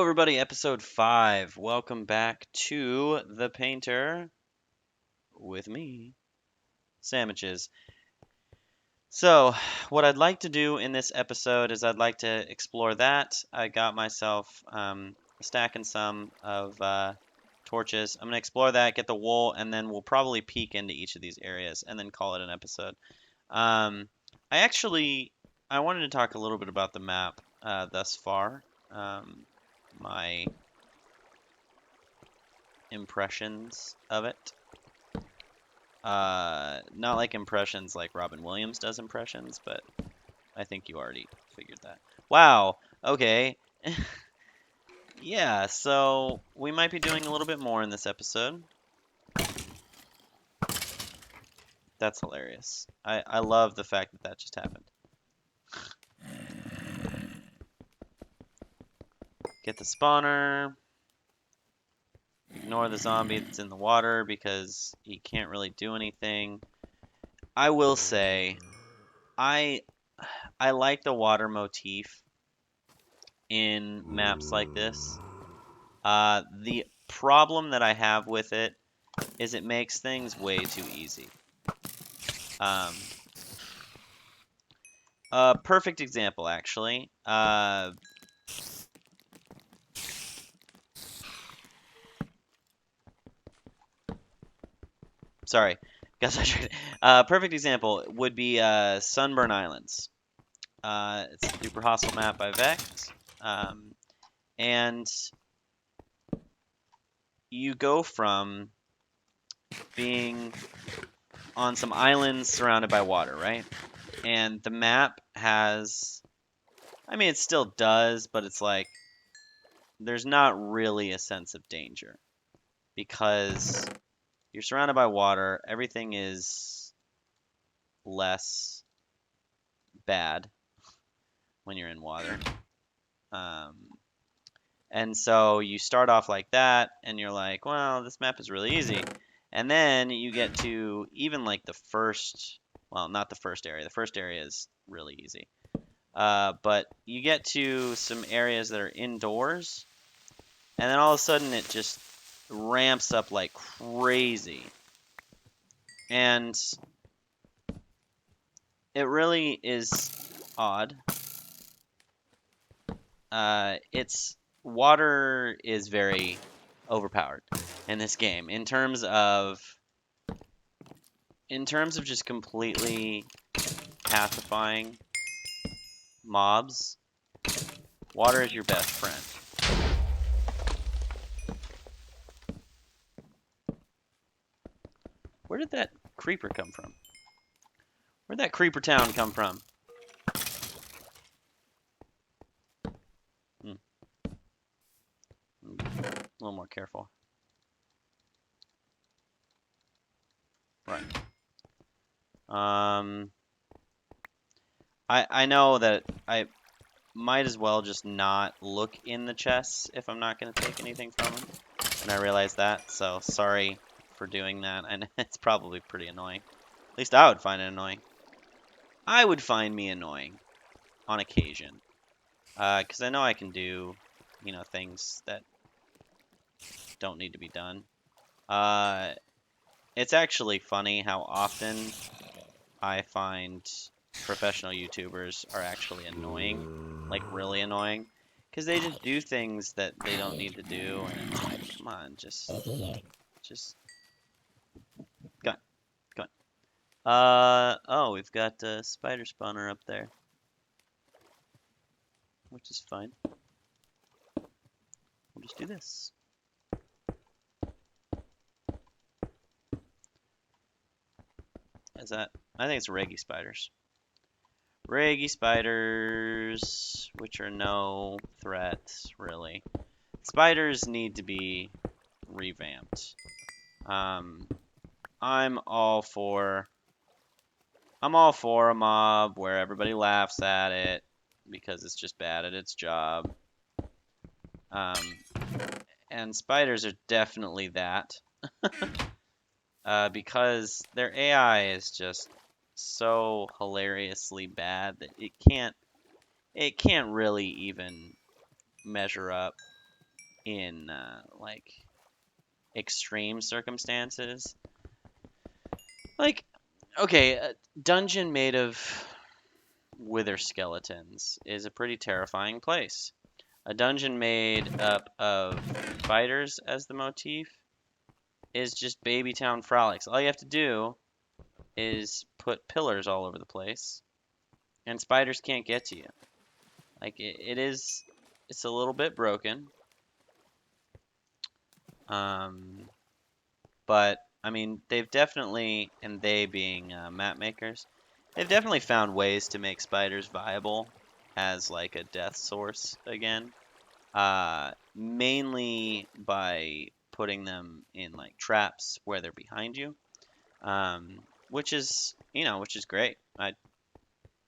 everybody, episode 5. Welcome back to The Painter with me, Sandwiches. So, what I'd like to do in this episode is I'd like to explore that. I got myself a stack and some of torches. I'm going to explore that, get the wool, and then we'll probably peek into each of these areas and then call it an episode. Um, I wanted to talk a little bit about the map thus far. My impressions of it. Not like impressions like Robin Williams does impressions, but I think you already figured that. Wow. Okay. Yeah, so we might be doing a little bit more in this episode. That's hilarious. I love the fact that that just happened. Get the spawner. Ignore the zombie that's in the water because he can't really do anything. I will say, I I like the water motif in maps like this. The problem that I have with it is it makes things way too easy. Um, a perfect example, actually. Sorry, guess I tried. Perfect example would be Sunburn Islands. It's a super hostile map by Vex, and you go from being on some islands surrounded by water, right? And the map has, I mean, it still does, but it's like there's not really a sense of danger because you're surrounded by water. Everything is less bad when you're in water. Um, and so you start off like that, and you're like, well, this map is really easy. And then you get to even like the first, well, not the first area. The first area is really easy. But you get to some areas that are indoors, and then all of a sudden it just ramps up like crazy. And it really is odd. It's water is very overpowered in this game in terms of just completely pacifying mobs. Water is your best friend. Where did that creeper come from? Where'd that creeper town come from? A little more careful. Right. I know that I might as well just not look in the chests if I'm not going to take anything from them. And I realize that, so sorry for doing that. And it's probably pretty annoying. At least I would find it annoying. I would find me annoying on occasion. Because I know I can do, you know, things that don't need to be done. It's actually funny how often I find professional YouTubers are actually annoying, like really annoying, because they just do things that they don't need to do, and it's like, come on, just, go on, go on. Oh, we've got a spider spawner up there, which is fine. We'll just do this. Is that? I think it's reggae spiders. Reggae spiders, which are no threat, really. Spiders need to be revamped. I'm all for a mob where everybody laughs at it because it's just bad at its job. And spiders are definitely that. Because their AI is just so hilariously bad that it can't really even measure up in like extreme circumstances. Like, okay, a dungeon made of wither skeletons is a pretty terrifying place. A dungeon made up of spiders as the motif is just Baby Town Frolics. All you have to do is put pillars all over the place, and spiders can't get to you. Like it's a little bit broken. Um, but I mean, they've definitely, and they being map makers, they've definitely found ways to make spiders viable as like a death source again. Mainly by putting them in like traps where they're behind you, which is which is great.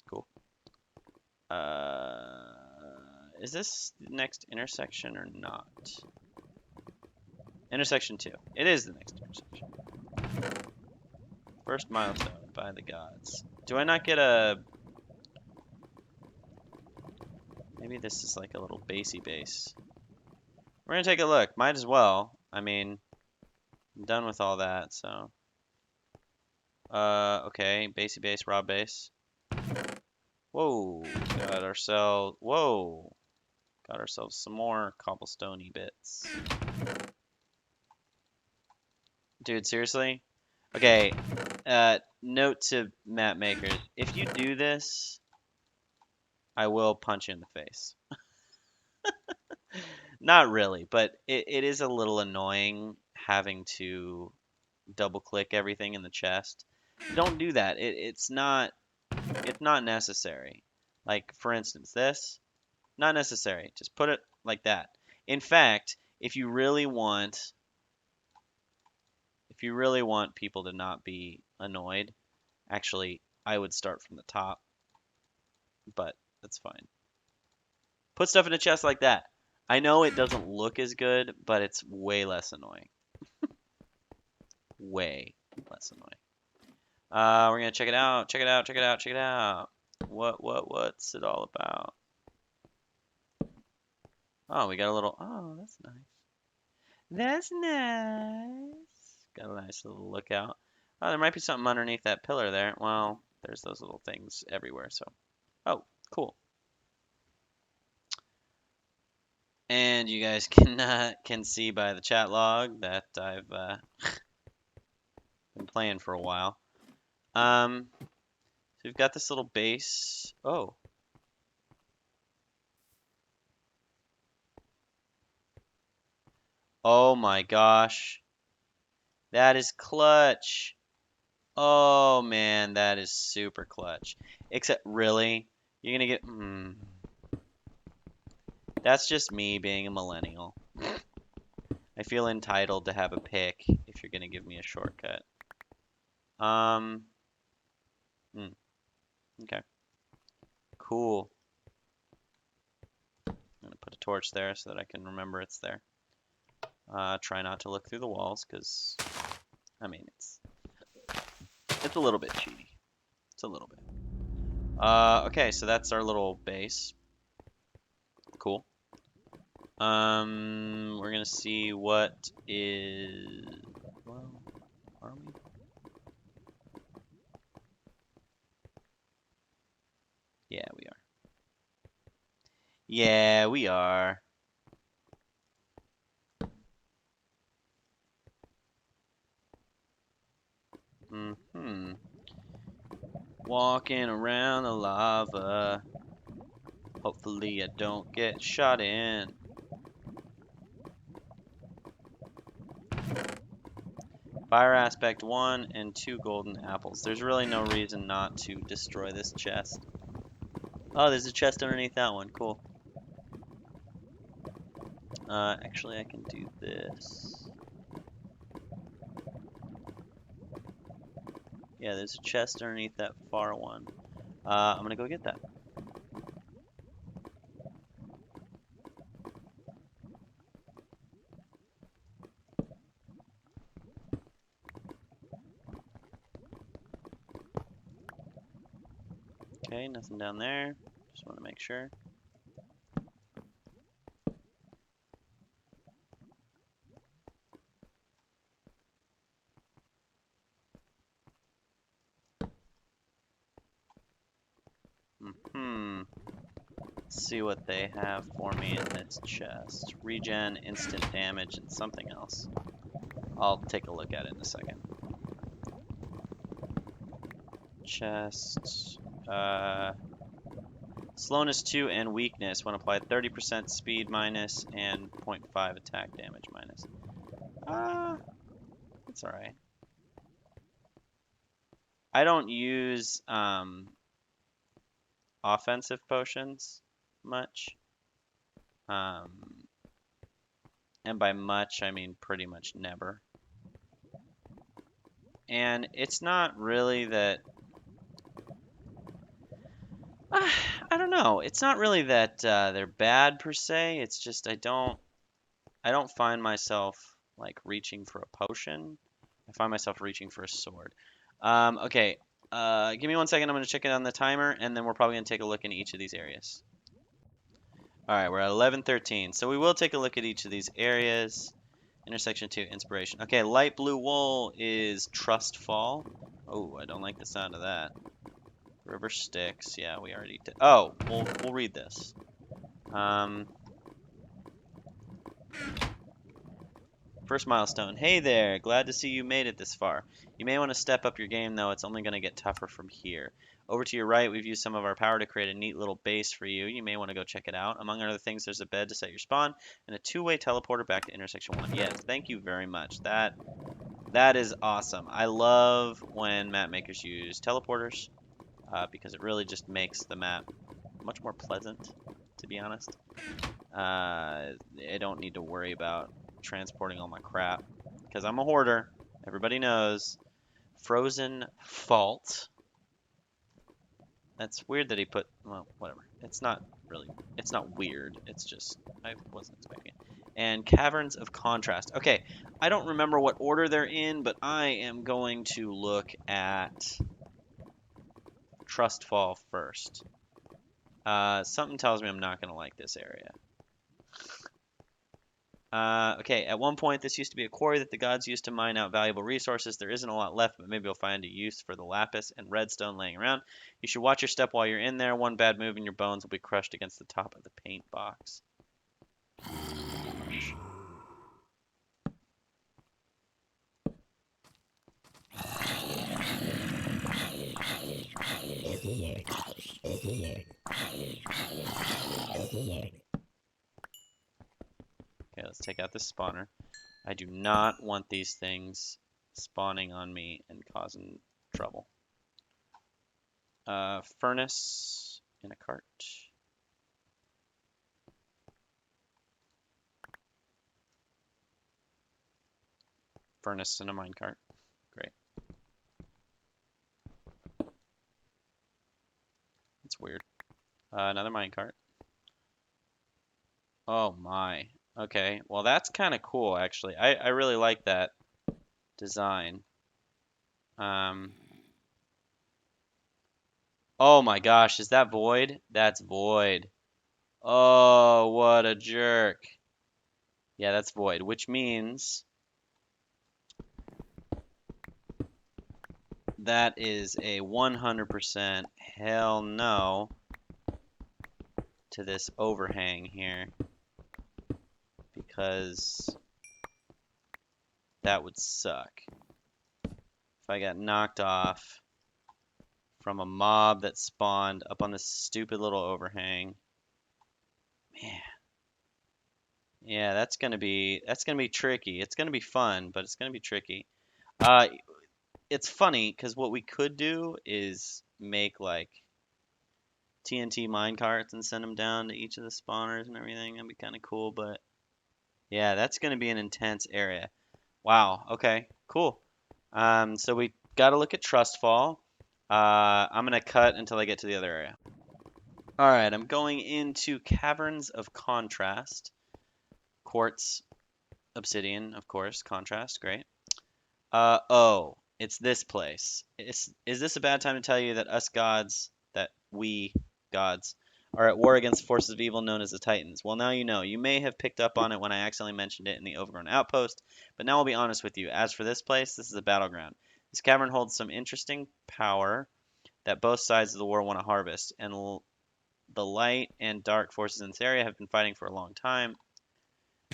Cool. Is this the next intersection or not? Intersection 2. It is the next intersection. First milestone by the gods. Do I not get a... Maybe this is like a little Basey base. We're gonna take a look. Might as well. I mean, I'm done with all that, so... Okay. Basey base, raw base. Whoa. Got ourselves... Whoa. Got ourselves some more cobblestone-y bits. Dude, seriously? Okay, note to map makers. If you do this, I will punch you in the face. Not really, but it is a little annoying having to double click everything in the chest. Don't do that. It's not necessary. Like for instance, this, not necessary. Just put it like that. In fact, if you really want people to not be annoyed, actually, I would start from the top, but that's fine. Put stuff in a chest like that. I know it doesn't look as good, but it's way less annoying. Way less annoying. We're gonna check it out. Check it out. Check it out. Check it out. What's it all about? Oh, we got a little. Oh, that's nice. That's nice. Got a nice little lookout. Oh, there might be something underneath that pillar there. Well, there's those little things everywhere. So, oh, cool. And you guys can see by the chat log that I've been playing for a while. So we've got this little base. Oh. Oh my gosh. That is clutch. Oh man, that is super clutch. Except really, you're gonna get. That's just me being a millennial. I feel entitled to have a pick if you're gonna give me a shortcut. Um. Okay. Cool. I'm gonna put a torch there so that I can remember it's there. Try not to look through the walls, because, I mean, it's a little bit cheaty. It's a little bit. Okay, so that's our little base. Cool. We're gonna see what is... Well, are we? Yeah, we are. Yeah, we are. Walking around the lava. Hopefully I don't get shot in. Fire aspect 1 and 2 golden apples. There's really no reason not to destroy this chest. Oh, there's a chest underneath that one. Cool. Actually, I can do this. Yeah, there's a chest underneath that far one. I'm gonna go get that. Okay, nothing down there. Just want to make sure. Let's see what they have for me in this chest. Regen, instant damage, and something else. I'll take a look at it in a second. Chest. Slowness 2 and weakness when applied. 30% speed minus and 0.5 attack damage minus. That's alright. I don't use offensive potions much. And by much, I mean pretty much never. And it's not really that... I don't know. It's not really that they're bad per se. It's just I don't find myself like reaching for a potion. I find myself reaching for a sword. Okay. Give me 1 second. I'm going to check it on the timer, and then we're probably going to take a look in each of these areas. All right, we're at 11:13. So we will take a look at each of these areas. Intersection 2, inspiration. Okay, light blue wool is Trust Fall. Oh, I don't like the sound of that. River Styx. Yeah, we already did. Oh, we'll read this. First milestone. Hey there, glad to see you made it this far. You may want to step up your game though, it's only going to get tougher from here. Over to your right, we've used some of our power to create a neat little base for you. You may want to go check it out. Among other things, there's a bed to set your spawn and a two-way teleporter back to intersection 1. Yes, thank you very much. That is awesome. I love when map makers use teleporters because it really just makes the map much more pleasant, to be honest. I don't need to worry about transporting all my crap because I'm a hoarder. Everybody knows. Frozen Fault. That's weird that he put, well, whatever. It's not weird. It's just, I wasn't expecting it. And Caverns of Contrast. Okay, I don't remember what order they're in, but I am going to look at Trustfall first. Something tells me I'm not going to like this area. Okay, at one point this used to be a quarry that the gods used to mine out valuable resources. There isn't a lot left, but maybe you'll find a use for the lapis and redstone laying around. You should watch your step while you're in there. One bad move and your bones will be crushed against the top of the paint box. Okay, let's take out this spawner. I do not want these things spawning on me and causing trouble. Furnace in a cart. Furnace in a minecart. Great. That's weird. Another minecart. Oh my. Okay, well that's kind of cool actually. I really like that design. Oh my gosh, is that void? That's void. Oh, what a jerk. Yeah, that's void, which means that is a 100% hell no to this overhang here. Because that would suck. If I got knocked off from a mob that spawned up on this stupid little overhang. Man. Yeah, that's gonna be tricky. It's gonna be fun, but it's gonna be tricky. It's funny because what we could do is make like TNT minecarts and send them down to each of the spawners and everything. That'd be kind of cool, but yeah, that's gonna be an intense area. Wow. Okay. Cool. So we got to look at Trustfall. I'm gonna cut until I get to the other area. All right, I'm going into Caverns of Contrast. Quartz, obsidian, of course. Contrast, great. Oh, it's this place. Is this a bad time to tell you that we gods, are at war against forces of evil known as the Titans? Well, now you know. You may have picked up on it when I accidentally mentioned it in the Overgrown Outpost, but now I'll be honest with you. As for this place, this is a battleground. This cavern holds some interesting power that both sides of the war want to harvest, and the light and dark forces in this area have been fighting for a long time.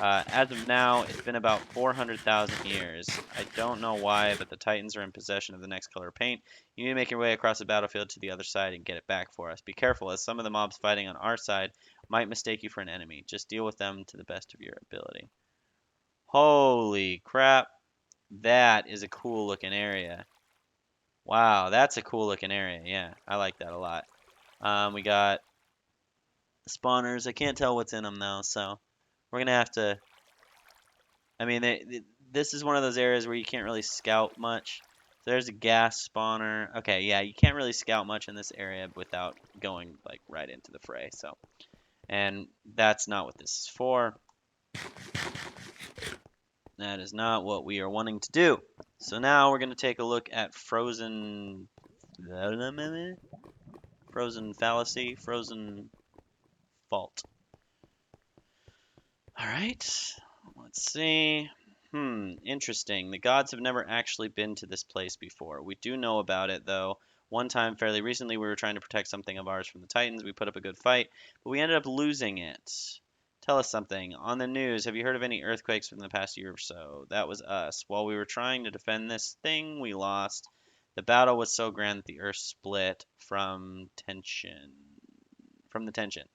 As of now, it's been about 400,000 years. I don't know why, but the Titans are in possession of the next color of paint. You need to make your way across the battlefield to the other side and get it back for us. Be careful, as some of the mobs fighting on our side might mistake you for an enemy. Just deal with them to the best of your ability. Holy crap. That is a cool looking area. Wow, that's a cool looking area. Yeah, I like that a lot. We got spawners. I can't tell what's in them though, so we're gonna have to. I mean, this is one of those areas where you can't really scout much. So there's a gas spawner. Okay, yeah, you can't really scout much in this area without going like right into the fray. So, and that's not what this is for. That is not what we are wanting to do. So now we're gonna take a look at frozen fallacy, frozen fault. All right, let's see. Interesting. The gods have never actually been to this place before. We do know about it, though. One time, fairly recently, we were trying to protect something of ours from the Titans. We put up a good fight, but we ended up losing it. Tell us something. On the news, have you heard of any earthquakes from the past year or so? That was us. While we were trying to defend this thing, we lost. The battle was so grand that the earth split from the tension,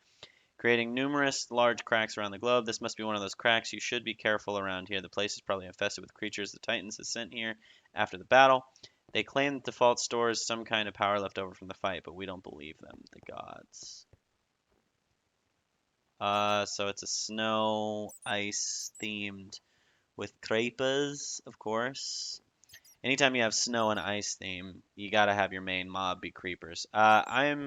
creating numerous large cracks around the globe. This must be one of those cracks. You should be careful around here. The place is probably infested with creatures the Titans have sent here after the battle. They claim that the fault stores some kind of power left over from the fight, but we don't believe them. The gods. So it's a snow, ice themed with creepers, of course. Anytime you have snow and ice theme, you gotta have your main mob be creepers. Yeah.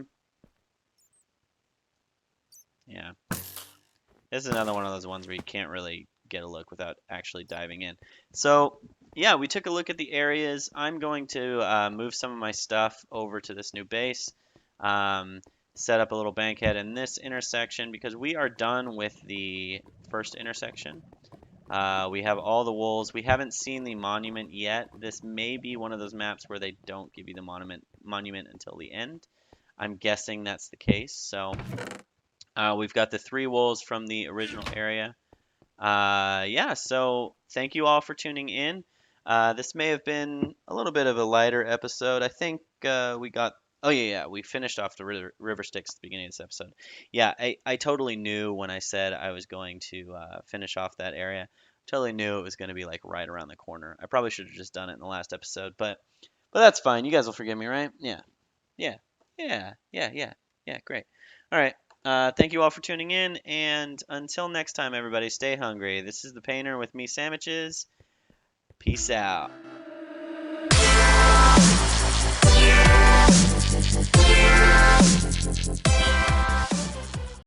This is another one of those ones where you can't really get a look without actually diving in. So, yeah, we took a look at the areas. I'm going to move some of my stuff over to this new base. Set up a little bankhead in this intersection because we are done with the first intersection. We have all the wolves. We haven't seen the monument yet. This may be one of those maps where they don't give you the monument until the end. I'm guessing that's the case. So we've got the 3 wolves from the original area. Yeah, so thank you all for tuning in. This may have been a little bit of a lighter episode. I think we got. Oh yeah, we finished off the river sticks at the beginning of this episode. Yeah, I totally knew when I said I was going to finish off that area. Totally knew it was going to be like right around the corner. I probably should have just done it in the last episode, but that's fine. You guys will forgive me, right? Yeah, yeah, yeah. Great. All right. Thank you all for tuning in, and until next time, everybody, stay hungry. This is the Painter with me sandwiches. Peace out.